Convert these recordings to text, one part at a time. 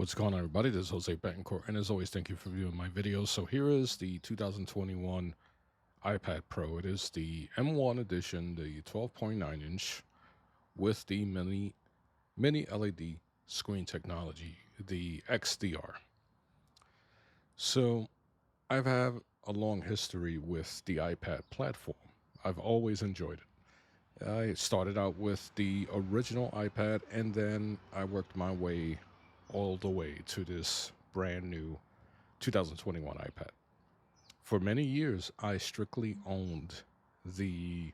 What's going on, everybody? This is Jose Betancourt, and as always, thank you for viewing my videos. So here is the 2021 iPad Pro. It is the M1 edition, the 12.9-inch with the mini LED screen technology, the XDR. So I've had a long history with the iPad platform. I've always enjoyed it. I started out with the original iPad, and then I worked my way all the way to this brand new 2021 iPad. For many years, I strictly owned the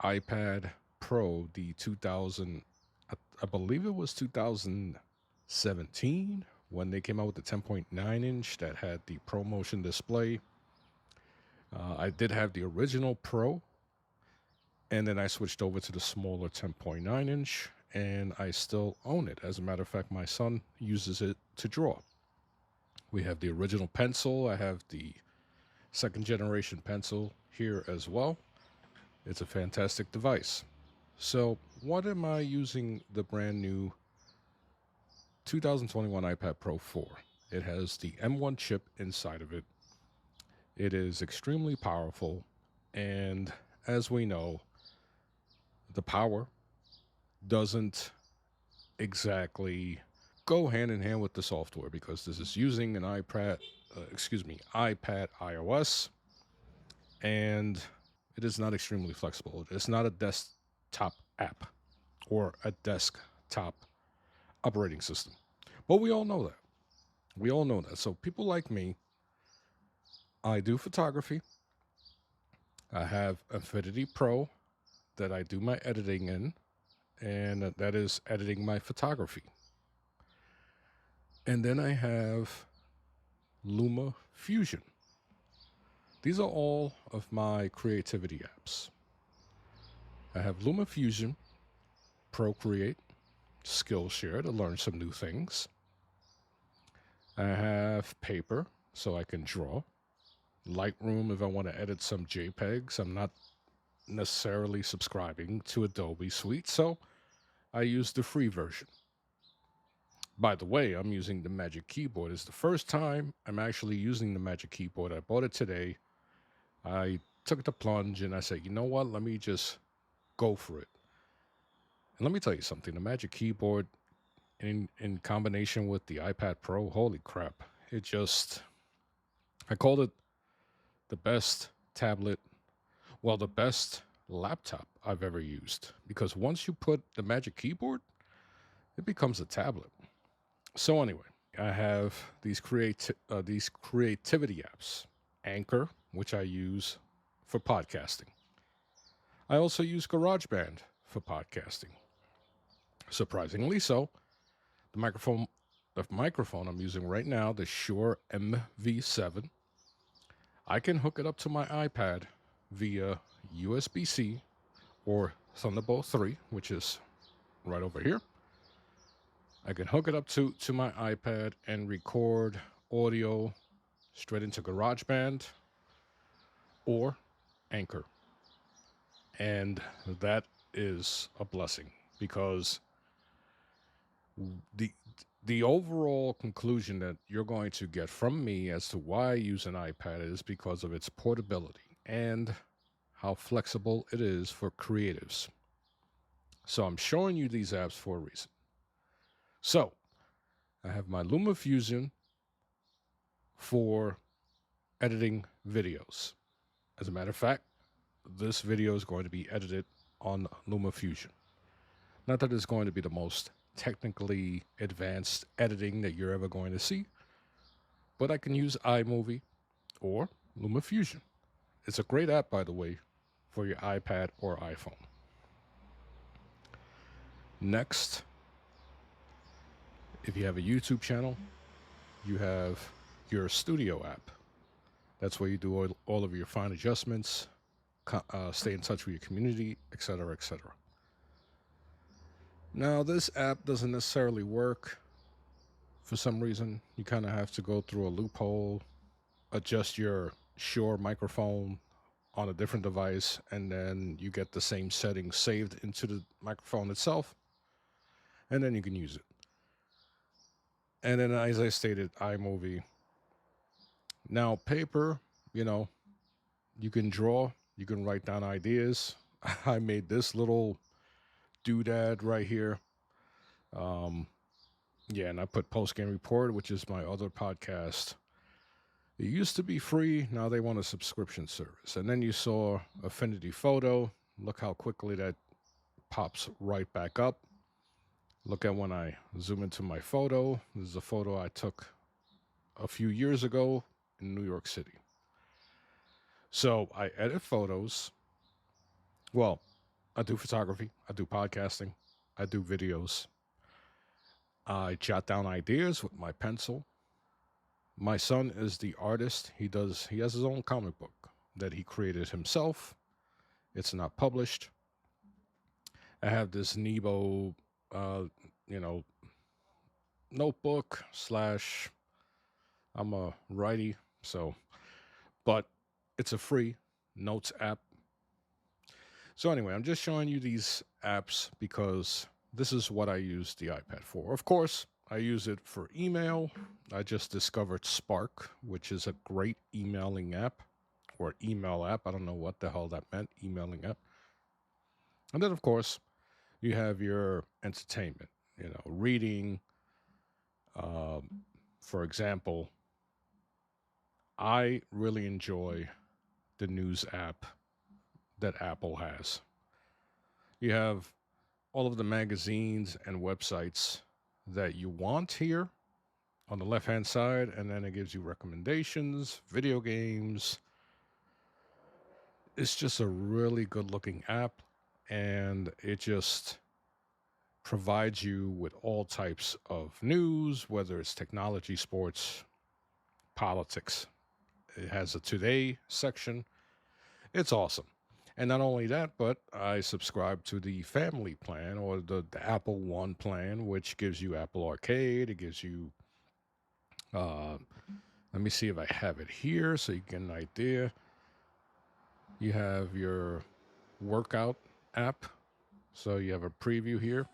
iPad Pro, the 2000, I believe it was 2017 when they came out with the 10.9-inch that had the ProMotion display. I did have the original Pro, and then I switched over to the smaller 10.9-inch, and I still own it. As a matter of fact, my son uses it to draw. We have the original pencil. I have the second generation pencil here as well. It's a fantastic device. So what am I using the brand new 2021 iPad Pro for? It has the M1 chip inside of it. It is extremely powerful, and as we know, the power doesn't exactly go hand in hand with the software, because this is using an iPad iOS, and it is not extremely flexible. It's not a desktop app or a desktop operating system. But we all know that. We all know that. So people like me, I do photography. I have Affinity Pro that I do my editing in, and that is editing my photography. And then I have Luma Fusion. These are all of my creativity apps. I have Luma Fusion, Procreate, Skillshare to learn some new things. I have Paper, so I can draw. Lightroom, if I want to edit some JPEGs. I'm not necessarily subscribing to Adobe Suite, so I use the free version. By the way, I'm using the Magic Keyboard. It's the first time I'm actually using the Magic Keyboard. I bought it today. I took the plunge and I said, you know what? Let me just go for it. And let me tell you something. The Magic Keyboard in combination with the iPad Pro, holy crap. I called it the best tablet, the best laptop I've ever used. Because once you put the Magic Keyboard, it becomes a tablet. So anyway, I have these creativity apps. Anchor, which I use for podcasting. I also use GarageBand for podcasting. Surprisingly so, the microphone I'm using right now, the Shure MV7, I can hook it up to my iPad via USB-C or Thunderbolt 3, which is right over here. I can hook it up to my iPad and record audio straight into GarageBand or Anchor. And that is a blessing, because the overall conclusion that you're going to get from me as to why I use an iPad is because of its portability and how flexible it is for creatives. So I'm showing you these apps for a reason. So I have my Lumafusion for editing videos. As a matter of fact, this video is going to be edited on Lumafusion. Not that it's going to be the most technically advanced editing that you're ever going to see, but I can use iMovie or Lumafusion. It's a great app, by the way, for your iPad or iPhone. Next, if you have a YouTube channel, you have your Studio app. That's where you do all of your fine adjustments, stay in touch with your community, etc., etc. Now, this app doesn't necessarily work for some reason. You kind of have to go through a loophole, adjust your Shure microphone on a different device, and then you get the same settings saved into the microphone itself, and then you can use it. And then, as I stated, iMovie. Now, paper, you know, you can draw, you can write down ideas. I made this little doodad right here. Um, yeah, and I put Post Game Report, which is my other podcast. It used to be free. Now they want a subscription service. And then you saw Affinity Photo. Look how quickly that pops right back up. Look at when I zoom into my photo. This is a photo I took a few years ago in New York City. So I edit photos. Well, I do photography, I do podcasting, I do videos. I jot down ideas with my pencil. My son is the artist. He has his own comic book that he created himself. It's not published. I have this Nebo, uh, you know, notebook slash. I'm a righty, so but it's a free notes app. So anyway, I'm just showing you these apps because this is what I use the iPad for. Of course, I use it for email. I just discovered Spark, which is a great emailing app or email app. I don't know what the hell that meant, emailing app. And then, of course, you have your entertainment, reading. For example, I really enjoy the news app that Apple has. You have all of the magazines and websites that you want here on the left hand side, and then it gives you recommendations, video games. It's just a really good looking app, and it just provides you with all types of news, whether it's technology, sports, politics. It has a today section. It's awesome. And not only that, but I subscribe to the family plan or the Apple One plan, which gives you Apple Arcade. It gives you, uh, let me see if I have it here so you get an idea. You have your workout app. So you have a preview here.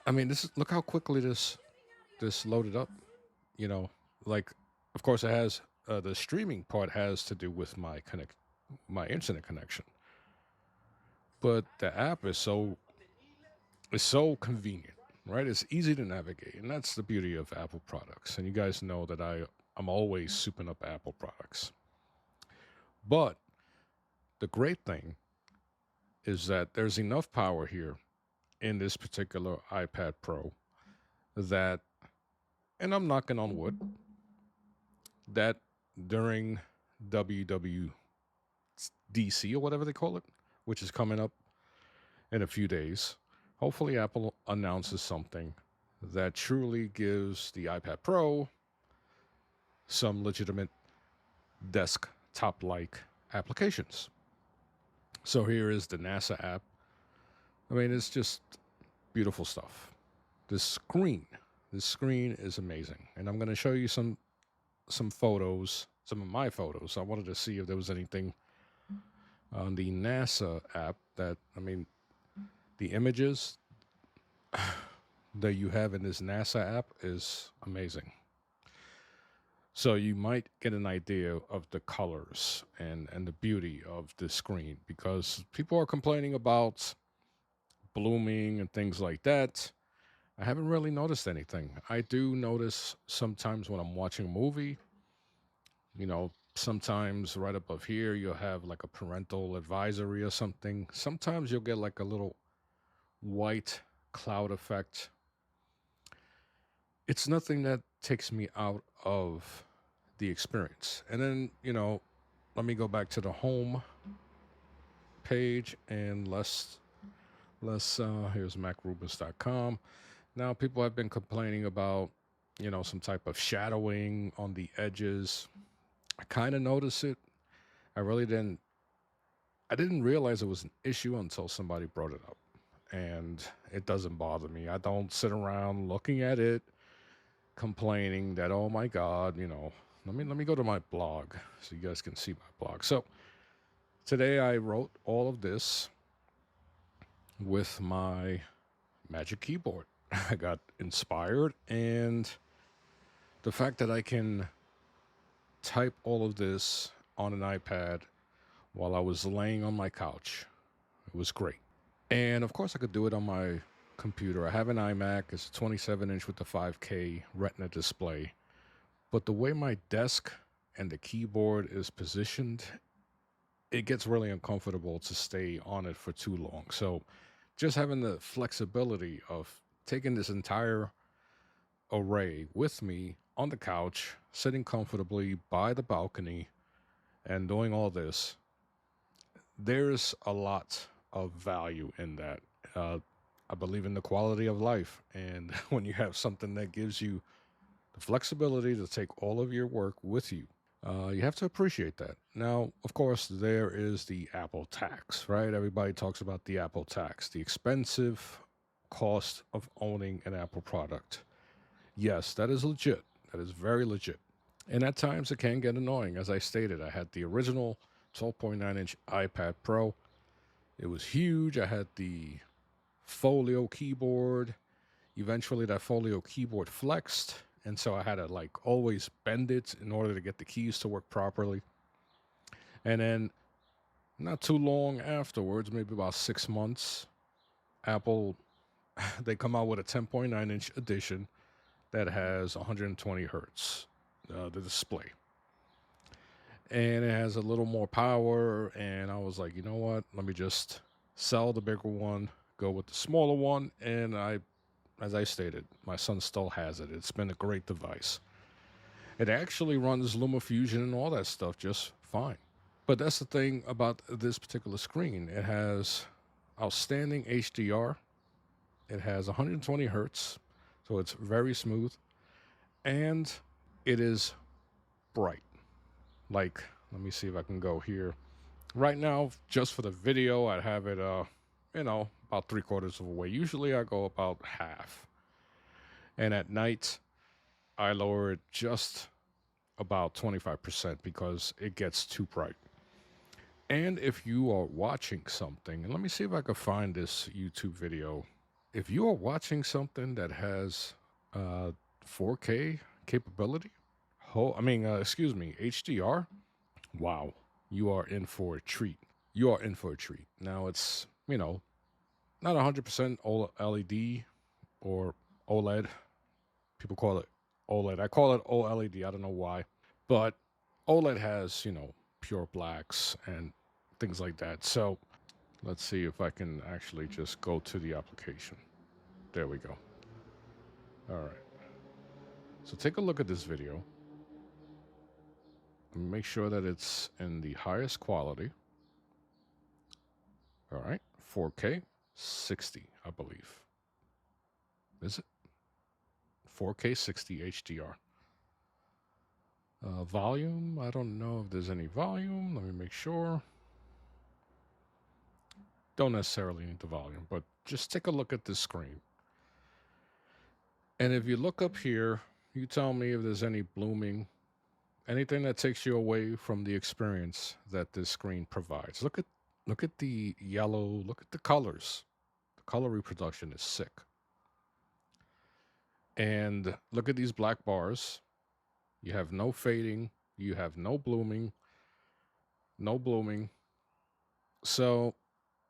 I mean, look how quickly this loaded up. You know, like, of course, it has the streaming part has to do with my internet connection. But the app is so convenient, right? It's easy to navigate, and that's the beauty of Apple products. And you guys know that I'm always souping up Apple products. But the great thing is that there's enough power here in this particular iPad Pro that, and I'm knocking on wood, that during WWDC or whatever they call it, which is coming up in a few days, hopefully Apple announces something that truly gives the iPad Pro some legitimate desktop-like applications. So here is the NASA app. I mean, it's just beautiful stuff. This screen is amazing, and I'm going to show you some photos, some of my photos. I wanted to see if there was anything on the NASA app that, I mean, the images that you have in this NASA app is amazing. So you might get an idea of the colors and the beauty of the screen, because people are complaining about blooming and things like that. I haven't really noticed anything. I do notice sometimes when I'm watching a movie, sometimes right above here you'll have like a parental advisory or something. Sometimes you'll get like a little white cloud effect. It's nothing that takes me out of the experience. And then, let me go back to the home page and let's here's macrubus.com. Now people have been complaining about, some type of shadowing on the edges. I kind of noticed it. I didn't realize it was an issue until somebody brought it up. And it doesn't bother me. I don't sit around looking at it complaining that, oh my God, let me go to my blog so you guys can see my blog. So today I wrote all of this with my Magic Keyboard. I got inspired, and the fact that I can type all of this on an iPad while I was laying on my couch, it was great. And of course, I could do it on my computer. I have an iMac. It's a 27-inch with a 5K Retina display. But the way my desk and the keyboard is positioned, it gets really uncomfortable to stay on it for too long. So just having the flexibility of taking this entire array with me on the couch, sitting comfortably by the balcony, and doing all this, there's a lot of value in that. Uh, I believe in the quality of life. And when you have something that gives you the flexibility to take all of your work with you, you have to appreciate that. Now, of course, there is the Apple tax, right? Everybody talks about the Apple tax, the expensive cost of owning an Apple product. Yes, that is legit. That is very legit. And at times it can get annoying. As I stated, I had the original 12.9-inch iPad Pro. It was huge. I had the Folio keyboard. Eventually, that Folio keyboard flexed. And so I had to like always bend it in order to get the keys to work properly. And then not too long afterwards, maybe about 6 months, Apple, they come out with a 10.9-inch edition that has 120 hertz, the display. And it has a little more power. And I was like, you know what? Let me just sell the bigger one, go with the smaller one. And as I stated, my son still has it. It's been a great device. It actually runs Lumafusion and all that stuff just fine. But that's the thing about this particular screen. It has outstanding HDR. It has 120 hertz, so it's very smooth. And it is bright. Like, let me see if I can go here. Right now, just for the video, I have it, about 3/4 of the way. Usually I go about half. And at night, I lower it just about 25% because it gets too bright. And if you are watching something, and let me see if I can find this YouTube video. If you are watching something that has 4K capability, HDR, wow, you are in for a treat. You are in for a treat. Now it's, not 100% LED or OLED. People call it OLED. I call it OLED. I don't know why. But OLED has, pure blacks and things like that. So let's see if I can actually just go to the application. There we go. All right. So take a look at this video. Make sure that it's in the highest quality. All right. 4K 60, I believe. Is it? 4K 60 HDR. Volume, I don't know if there's any volume. Let me make sure. Don't necessarily need the volume, but just take a look at this screen. And if you look up here, you tell me if there's any blooming, anything that takes you away from the experience that this screen provides. Look at the yellow, look at the colors. The color reproduction is sick. And look at these black bars. You have no fading, you have no blooming, no blooming. So,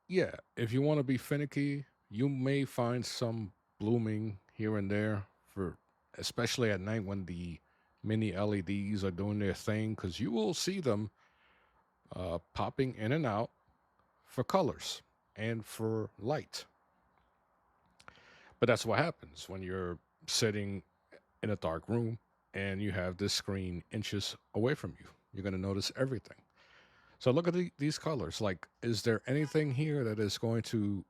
yeah, if you want to be finicky, you may find some blooming here and there, for especially at night when the mini LEDs are doing their thing, because you will see them popping in and out for colors and for light. But that's what happens when you're sitting in a dark room and you have this screen inches away from you. You're going to notice everything. So look at these colors. Like, is there anything here that is going to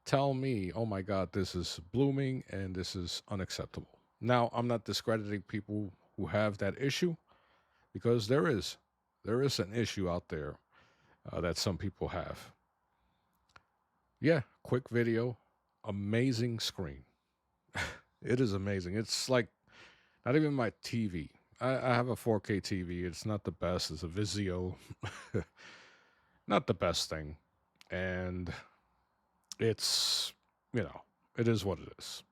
tell me, oh my God, this is blooming and this is unacceptable? Now, I'm not discrediting people who have that issue, because there is an issue out there that some people have. Yeah, quick video, amazing screen. It is amazing. It's like not even my TV. I have a 4K TV. It's not the best. It's a Vizio. Not the best thing. And it's, it is what it is.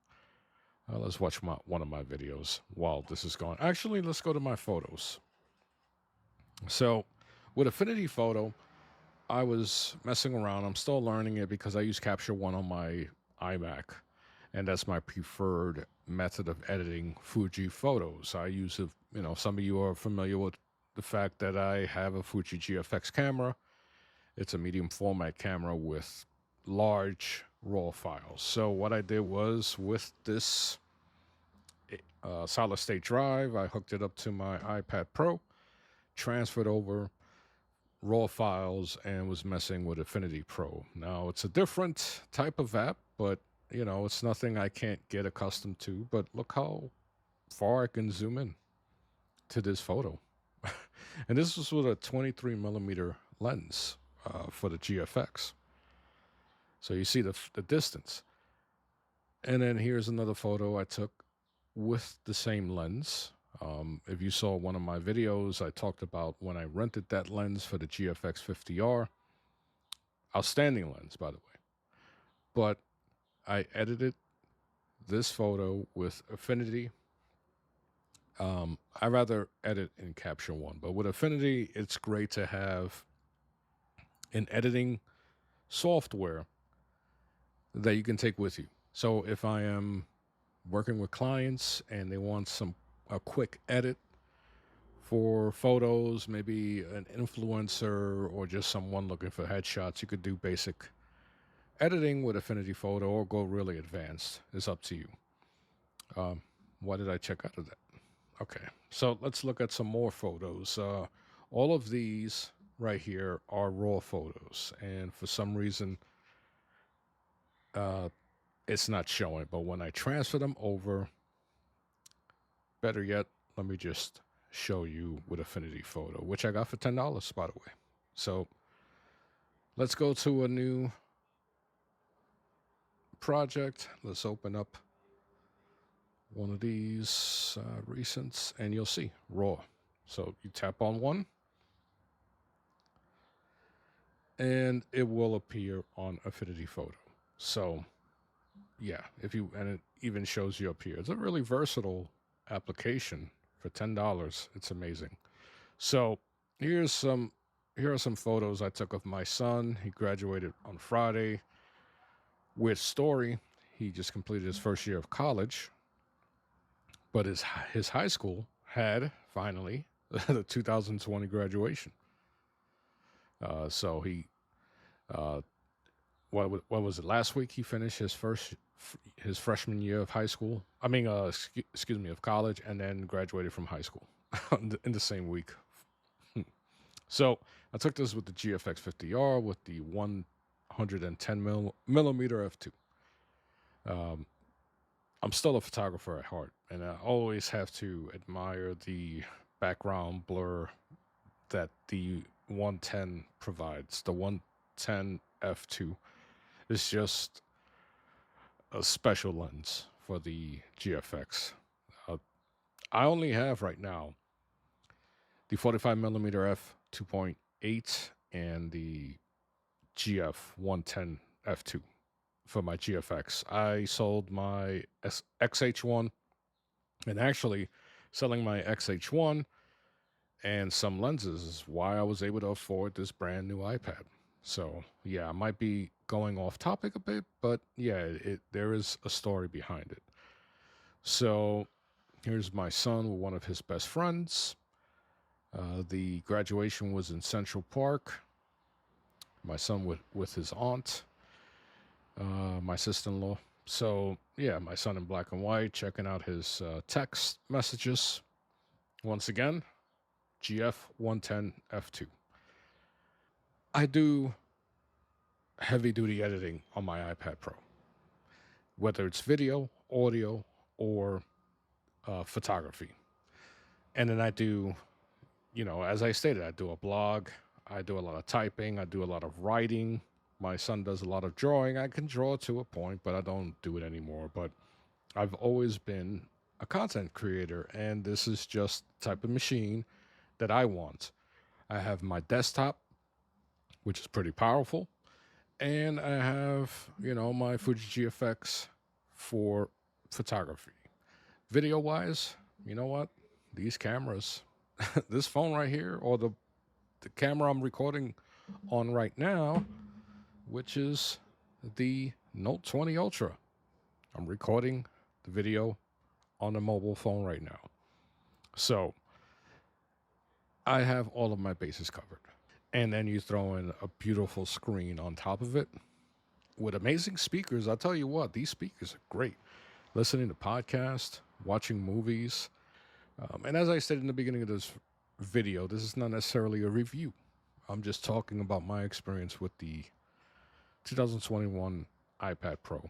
Let's watch one of my videos while this is going. Actually, let's go to my photos. So with Affinity Photo, I was messing around. I'm still learning it because I use Capture One on my iMac, and that's my preferred method of editing Fuji photos. I use it, some of you are familiar with the fact that I have a Fuji GFX camera. It's a medium format camera with large raw files. So what I did was with this solid state drive, I hooked it up to my iPad Pro, transferred over raw files, and was messing with Affinity Pro. Now, it's a different type of app, but it's nothing I can't get accustomed to. But look how far I can zoom in to this photo. And this was with a 23 millimeter lens for the GFX. So you see the distance. And then here's another photo I took with the same lens. If you saw one of my videos, I talked about when I rented that lens for the GFX 50R. Outstanding lens, by the way. But I edited this photo with Affinity. I rather edit in Capture One, but with Affinity, it's great to have an editing software that you can take with you. So if I am working with clients and they want a quick edit for photos, maybe an influencer or just someone looking for headshots, you could do basic editing with Affinity Photo or go really advanced. It's up to you. Why did I check out of that? Okay, so let's look at some more photos. All of these right here are raw photos, and for some reason, it's not showing. But when I transfer them over, better yet, let me just show you with Affinity Photo, which I got for $10, by the way. So let's go to a new project. Let's open up one of these recents, and you'll see raw. So you tap on one, and it will appear on Affinity Photo. So yeah, and it even shows you up here. It's a really versatile application for $10. It's amazing. So here are some photos I took of my son. He graduated on Friday. Weird story. He just completed his first year of college, but his high school had finally the 2020 graduation. So he, what was it? Last week he finished his freshman year of high school. I mean, excuse me, of college, and then graduated from high school in the same week. So I took this with the GFX 50R with the 110 millimeter f2. I'm still a photographer at heart, and I always have to admire the background blur that the 110 provides. The 110 f2 is just a special lens for the GFX. I only have right now the 45 millimeter f 2.8 and the GF 110 f2 for my GFX. I sold my XH1, and actually selling my XH1 and some lenses is why I was able to afford this brand new iPad. So yeah, I might be going off topic a bit, but yeah, there is a story behind it. So here's my son with one of his best friends. The graduation was in Central Park. My son with his aunt, my sister-in-law. So yeah, my son in black and white, checking out his text messages. Once again, GF 110 f2. I do heavy-duty editing on my iPad Pro, whether it's video, audio, or photography. And then I do, as I stated, I do a blog, I do a lot of typing, I do a lot of writing. My son does a lot of drawing. I can draw to a point, but I don't do it anymore. But I've always been a content creator, and this is just the type of machine that I want. I have my desktop, which is pretty powerful, and I have, my Fuji GFX for photography. Video wise, you know what? These cameras, this phone right here, or the camera I'm recording on right now, which is the Note 20 Ultra. I'm recording the video on a mobile phone right now. So I have all of my bases covered. And then you throw in a beautiful screen on top of it with amazing speakers. I'll tell you what, these speakers are great. Listening to podcasts, watching movies. And as I said in the beginning of this video, this is not necessarily a review. I'm just talking about my experience with the 2021 iPad Pro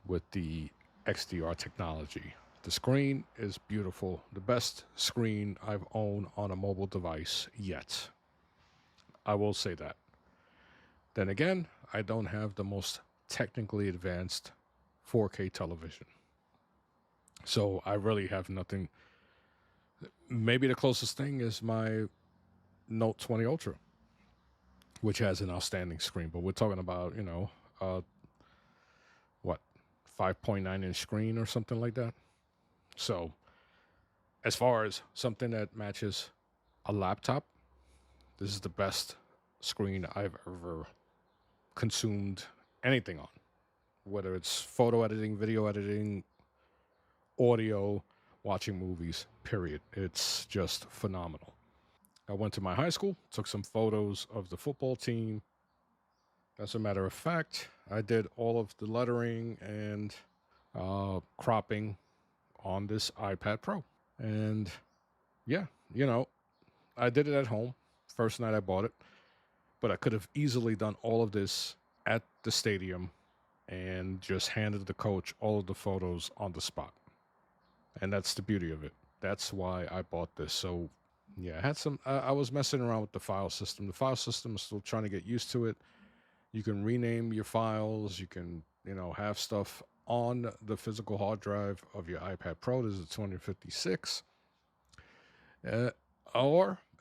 with the XDR technology. The screen is beautiful. The best screen I've owned on a mobile device yet. I will say that. Then again, I don't have the most technically advanced 4K television. So I really have nothing. Maybe the closest thing is my Note 20 Ultra, which has an outstanding screen. But we're talking about, what, 5.9-inch screen or something like that. So as far as something that matches a laptop, this is the best screen I've ever consumed anything on, whether it's photo editing, video editing, audio, watching movies, period. It's just phenomenal. I went to my high school, took some photos of the football team. As a matter of fact, I did all of the lettering and cropping on this iPad Pro. And yeah, I did it at home. First night I bought it. But I could have easily done all of this at the stadium and just handed the coach all of the photos on the spot. And that's the beauty of it. That's why I bought this. So yeah, I was messing around with the file system. The file system is still trying to get used to it. You can rename your files. You can, have stuff on the physical hard drive of your iPad Pro. This is a 256.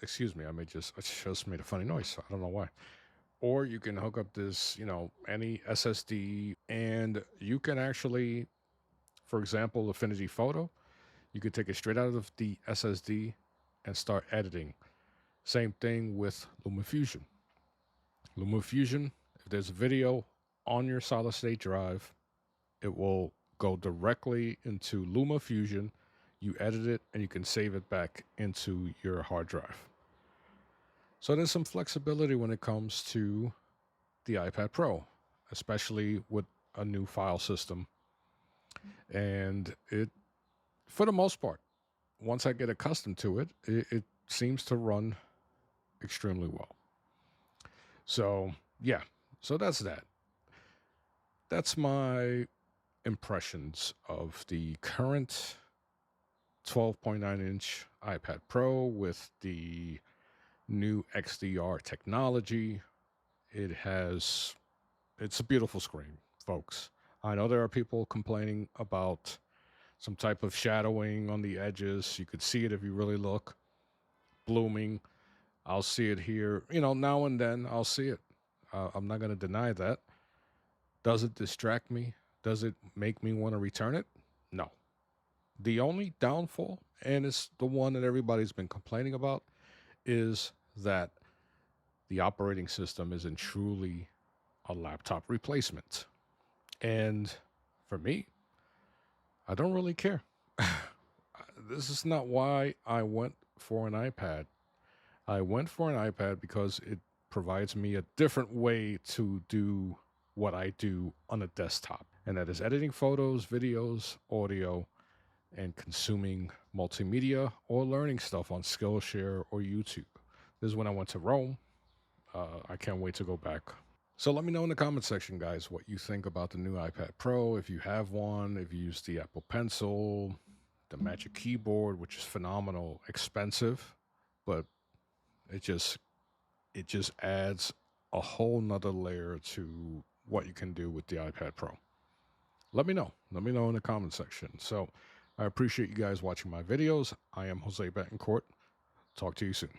Excuse me, I just made a funny noise. I don't know why. Or you can hook up this, any SSD, and you can actually, for example, Affinity Photo, you could take it straight out of the SSD and start editing. Same thing with Lumafusion. Lumafusion, if there's a video on your solid state drive, it will go directly into Lumafusion. You edit it and you can save it back into your hard drive. So there's some flexibility when it comes to the iPad Pro, especially with a new file system. And it, for the most part, once I get accustomed to it, it seems to run extremely well. So yeah, so that's that. That's my impressions of the current 12.9-inch iPad Pro with the new XDR technology. It's a beautiful screen, folks. I know there are people complaining about some type of shadowing on the edges. You could see it if you really look. Blooming. I'll see it here. Now and then I'll see it. I'm not going to deny that. Does it distract me? Does it make me want to return it? No. The only downfall, and it's the one that everybody's been complaining about, is that the operating system isn't truly a laptop replacement. And for me, I don't really care. This is not why I went for an iPad. I went for an iPad because it provides me a different way to do what I do on a desktop. And that is editing photos, videos, audio, and consuming multimedia or learning stuff on Skillshare or YouTube. This is when I went to Rome. I can't wait to go back. So let me know in the comment section, guys, what you think about the new iPad Pro. If you have one, if you use the Apple Pencil, the Magic Keyboard, which is phenomenal, expensive, but it just adds a whole nother layer to what you can do with the iPad Pro. Let me know. Let me know in the comment section. So I appreciate you guys watching my videos. I am Jose Betancourt. Talk to you soon.